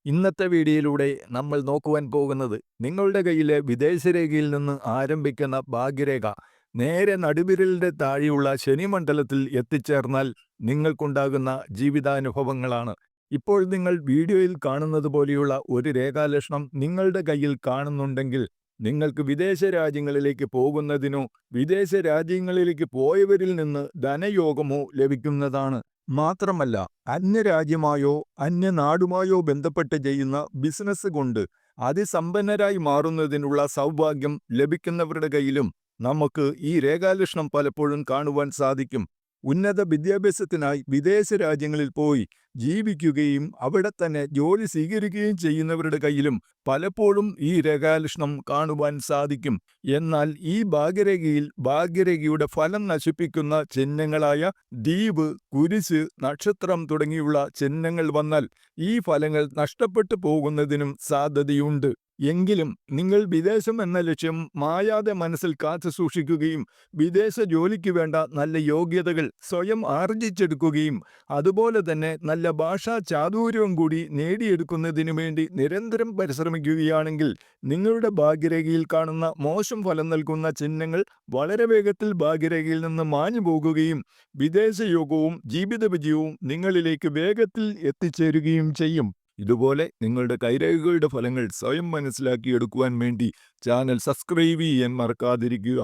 ഇന്നത്തെ വീഡിയോയിലൂടെ നമ്മൾ നോക്കുവാൻ പോകുന്നത് നിങ്ങളുടെ കയ്യിലെ വിദേശരേഖയിൽ നിന്ന് ആരംഭിക്കുന്ന ഭാഗ്യരേഖ നേരെ നടുവിരലിന്റെ താഴെയുള്ള ശനിമണ്ഡലത്തിൽ എത്തിച്ചേർന്നാൽ നിങ്ങൾക്കുണ്ടാകുന്ന ജീവിതാനുഭവങ്ങളാണ്. ഇപ്പോൾ നിങ്ങൾ വീഡിയോയിൽ കാണുന്നത് പോലെയുള്ള ഒരു രേഖാലക്ഷണം നിങ്ങളുടെ കയ്യിൽ കാണുന്നുണ്ടെങ്കിൽ നിങ്ങൾക്ക് വിദേശ രാജ്യങ്ങളിലേക്ക് പോകുന്നതിനോ വിദേശ രാജ്യങ്ങളിലേക്ക് പോയവരിൽ നിന്ന് ധനയോഗമോ ലഭിക്കുന്നതാണ്. മാത്രമല്ല, അന്യരാജ്യമായോ അന്യനാടുമായോ ബന്ധപ്പെട്ട് ചെയ്യുന്ന ബിസിനസ് കൊണ്ട് അതിസമ്പന്നരായി മാറുന്നതിനുള്ള സൗഭാഗ്യം ലഭിക്കുന്നവരുടെ കയ്യിലും നമുക്ക് ഈ രേഖാലക്ഷണം പലപ്പോഴും കാണുവാൻ സാധിക്കും. ഉന്നത വിദ്യാഭ്യാസത്തിനായി വിദേശ രാജ്യങ്ങളിൽ പോയി ജീവിക്കുകയും അവിടെ തന്നെ ജോലി സ്വീകരിക്കുകയും ചെയ്യുന്നവരുടെ കയ്യിലും പലപ്പോഴും ഈ രേഖാലക്ഷണം കാണുവാൻ സാധിക്കും. എന്നാൽ ഈ ഭാഗ്യരേഖയിൽ ഭാഗ്യരേഖയുടെ ഫലം നശിപ്പിക്കുന്ന ചിഹ്നങ്ങളായ ദ്വീപ്, കുരിശ്, നക്ഷത്രം തുടങ്ങിയുള്ള ചിഹ്നങ്ങൾ വന്നാൽ ഈ ഫലങ്ങൾ നഷ്ടപ്പെട്ടു പോകുന്നതിനും സാധ്യതയുണ്ട്. എങ്കിലും നിങ്ങൾ വിദേശം എന്ന ലക്ഷ്യം മായാതെ മനസ്സിൽ കാത്തു സൂക്ഷിക്കുകയും വിദേശ ജോലിക്ക് വേണ്ട നല്ല യോഗ്യതകൾ സ്വയം ആർജിച്ചെടുക്കുകയും അതുപോലെ തന്നെ നല്ല ഭാഷാ ചാതുര്യവും കൂടി നേടിയെടുക്കുന്നതിനു വേണ്ടി നിരന്തരം പരിശ്രമിക്കുകയാണെങ്കിൽ നിങ്ങളുടെ ഭാഗ്യരേഖയിൽ കാണുന്ന മോശം ഫലം നൽകുന്ന ചിഹ്നങ്ങൾ വളരെ വേഗത്തിൽ ഭാഗ്യരേഖയിൽ നിന്ന് മാഞ്ഞു പോകുകയും വിദേശയോഗവും ജീവിത വിജയവും നിങ്ങളിലേക്ക് വേഗത്തിൽ എത്തിച്ചേരുകയും ചെയ്യും. ഇതുപോലെ നിങ്ങളുടെ കൈരേഖകളുടെ ഫലങ്ങൾ സ്വയം മനസ്സിലാക്കിയെടുക്കുവാൻ വേണ്ടി ചാനൽ സബ്സ്ക്രൈബ് ചെയ്യാൻ മറക്കാതിരിക്കുക.